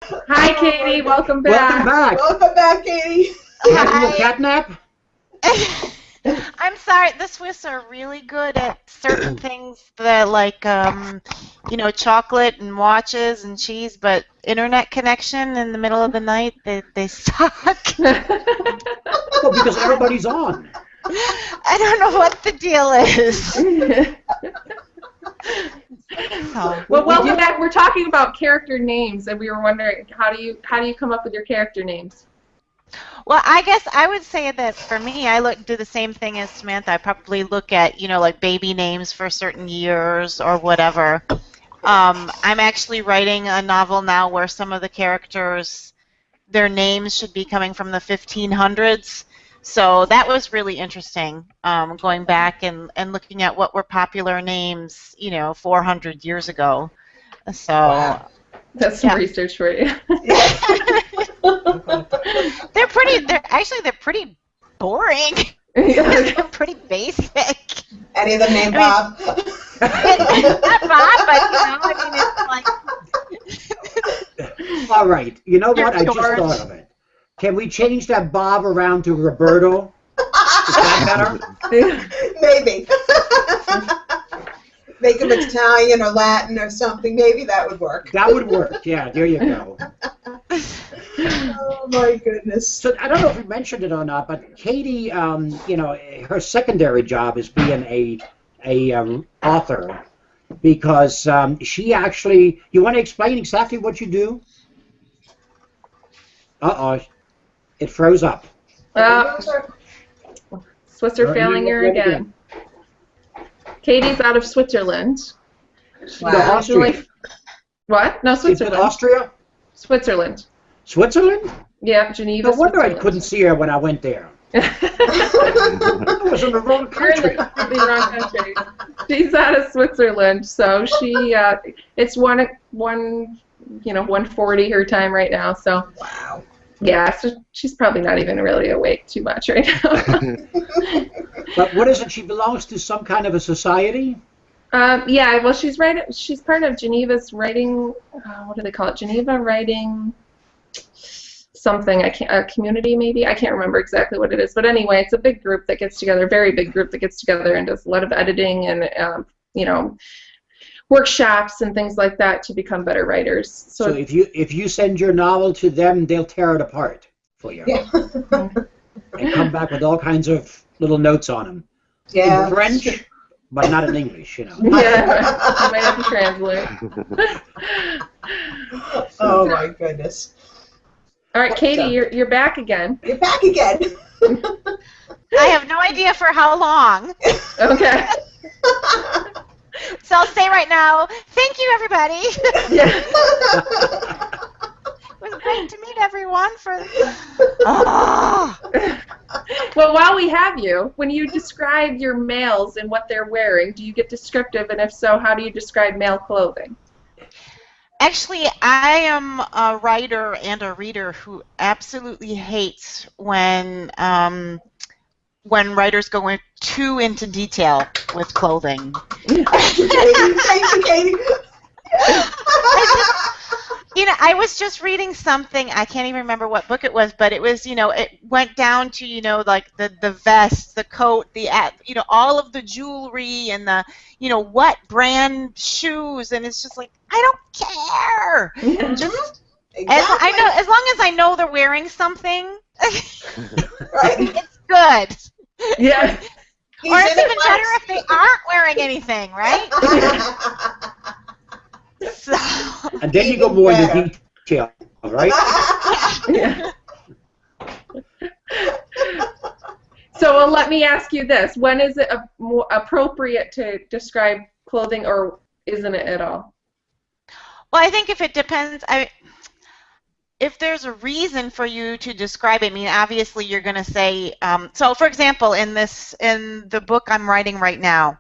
Hi, Katie. Welcome back. Welcome back. Welcome back, Katie. Having a catnap? I'm sorry, the Swiss are really good at certain things that like chocolate and watches and cheese, but internet connection in the middle of the night, they suck. Well, because everybody's on. I don't know what the deal is. So. Well, welcome back. We're talking about character names, and we were wondering how do you come up with your character names? Well, I guess I would say that for me, I do the same thing as Samantha. I probably look at, like baby names for certain years or whatever. I'm actually writing a novel now where some of the characters, their names should be coming from the 1500s. So that was really interesting, going back and looking at what were popular names, 400 years ago. So. Wow. That's some research for you. They're pretty boring. They're pretty basic. Any of them named Bob? Not Bob, but it's like. All right. You know what? I just thought of it. Can we change that Bob around to Roberto? Is that better? Maybe. Make him Italian or Latin or something. Maybe that would work. That would work. Yeah, there you go. Oh my goodness. So I don't know if we mentioned it or not, but Katie, her secondary job is being a author because she actually. You want to explain exactly what you do? It froze up. Swiss are failing her again. Katie's out of Switzerland. Wow. What? No, Switzerland. Austria? Switzerland. Switzerland? Yeah, Geneva. No wonder I couldn't see her when I went there. I was in the wrong country. You're in the completely wrong country. She's out of Switzerland, so she it's 1:40 her time right now. So. Wow. Yeah, so she's probably not even really awake too much right now. But what is it? She belongs to some kind of a society? Yeah, well, she's part of Geneva's writing. What do they call it? Geneva writing something. A community maybe. I can't remember exactly what it is. But anyway, it's a big group that gets together, very big group that gets together and does a lot of editing and workshops and things like that to become better writers. So if you send your novel to them, they'll tear it apart for you. Yeah. And come back with all kinds of little notes on them. Yeah. In French, but not in English, Yeah, you might have to translate. Oh my goodness. All right, Katie, you're back again. You're back again. I have no idea for how long. Okay. So I'll say right now, thank you, everybody. Yeah. It was great to meet everyone. Well, while we have you, when you describe your males and what they're wearing, do you get descriptive? And if so, how do you describe male clothing? Actually, I am a writer and a reader who absolutely hates when writers go too into detail with clothing. Thank you, Katie. I was just reading something, I can't even remember what book it was, but it was, it went down to, like the vest, the coat, all of the jewelry and the, what brand shoes, and it's just like, I don't care. Just, Exactly. as long as I know they're wearing something, Right. it's good. Yeah. Or it's even better if they aren't wearing anything, right? So. And then you go more into detail, right? Yeah. So let me ask you this. When is it more appropriate to describe clothing, or isn't it at all? Well, I think if it depends, if there's a reason for you to describe it, obviously you're going to say, so for example, in the book I'm writing right now,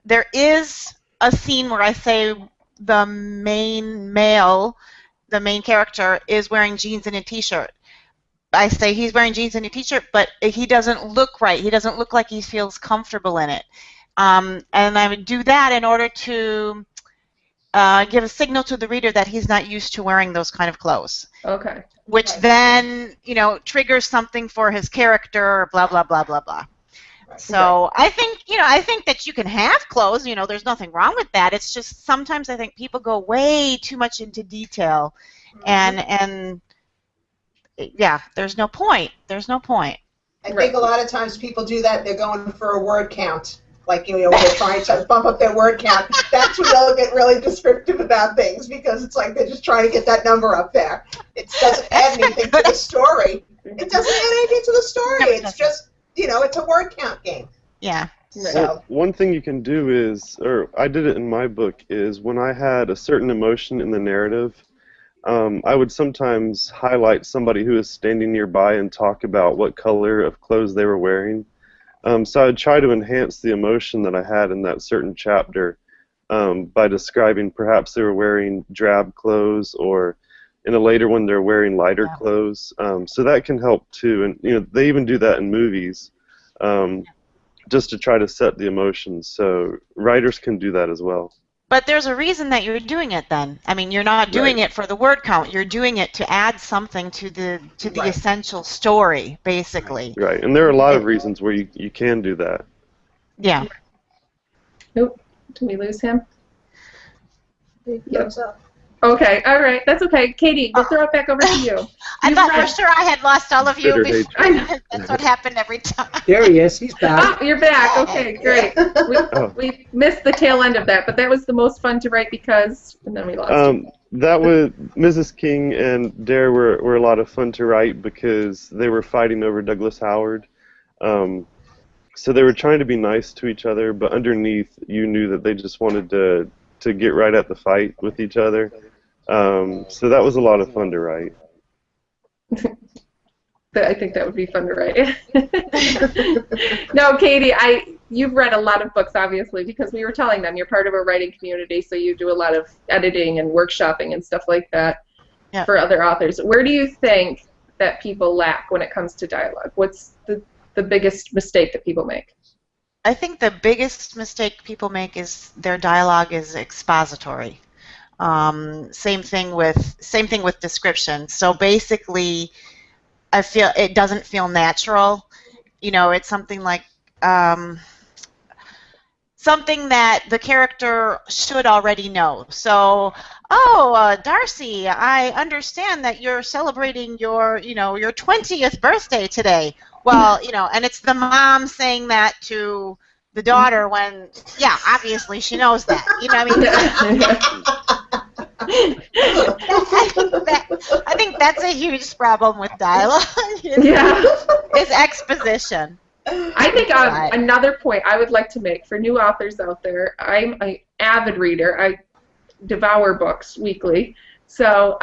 there is a scene where I say the main character is wearing jeans and a t-shirt. I say he's wearing jeans and a t-shirt, but he doesn't look right. He doesn't look like he feels comfortable in it. And I would do that in order to give a signal to the reader that he's not used to wearing those kind of clothes. Okay. Which then, triggers something for his character, blah, blah, blah, blah, blah. So I think that you can have clothes, there's nothing wrong with that. It's just sometimes I think people go way too much into detail, and yeah, there's no point. There's no point. I think a lot of times people do that. They're going for a word count. Like, they're trying to bump up their word count. That's when they'll get really descriptive about things, because it's like they're just trying to get that number up there. It doesn't add anything to the story. It doesn't add anything to the story. It's just, it's a word count game. Yeah. So. One thing you can do is, or I did it in my book, is when I had a certain emotion in the narrative, I would sometimes highlight somebody who is standing nearby and talk about what color of clothes they were wearing. So I would try to enhance the emotion that I had in that certain chapter by describing perhaps they were wearing drab clothes, or in a later one they're wearing lighter clothes. So that can help too, and they even do that in movies, just to try to set the emotions. So writers can do that as well. But there's a reason that you're doing it then. I mean, you're not doing it for the word count. You're doing it to add something to the essential story, basically. Right, and there are a lot of reasons where you can do that. Yeah. Nope. Did we lose him? Thumbs up. Okay, all right, that's okay. Katie, we'll throw it back over to you. I thought for sure I had lost all of you. Bitter Before. That's what happened every time. There he is. He's back. Oh, you're back. Okay, great. We missed the tail end of that, but that was the most fun to write because, and then we lost you. That was Mrs. King and Dare were a lot of fun to write because they were fighting over Douglas Howard. So they were trying to be nice to each other, but underneath you knew that they just wanted to get right at the fight with each other. So that was a lot of fun to write. I think that would be fun to write. No, Katie, you've read a lot of books, obviously, because we were telling them you're part of a writing community, so you do a lot of editing and workshopping and stuff like that for other authors. Where do you think that people lack when it comes to dialogue? What's the biggest mistake that people make? I think the biggest mistake people make is their dialogue is expository. Same thing with description. So basically, I feel it doesn't feel natural. It's something like something that the character should already know. So, Darcy, I understand that you're celebrating your 20th birthday today. Well, and it's the mom saying that to the daughter when, obviously she knows that. I think that's a huge problem with dialogue. Is exposition. I think another point I would like to make for new authors out there, I'm an avid reader. I devour books weekly. So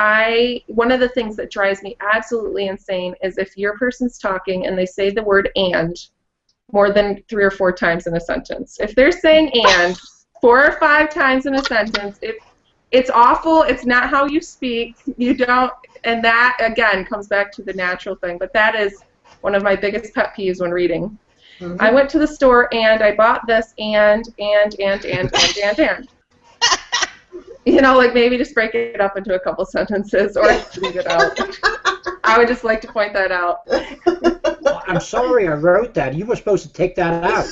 one of the things that drives me absolutely insane is if your person's talking and they say the word "and" more than 3 or 4 times in a sentence. If they're saying "and" 4 or 5 times in a sentence, it's awful. It's not how you speak. You don't, and that again comes back to the natural thing. But that is one of my biggest pet peeves when reading. Mm-hmm. I went to the store and I bought this and. Like maybe just break it up into a couple sentences or leave it out. I would just like to point that out. Well, I'm sorry I wrote that. You were supposed to take that out.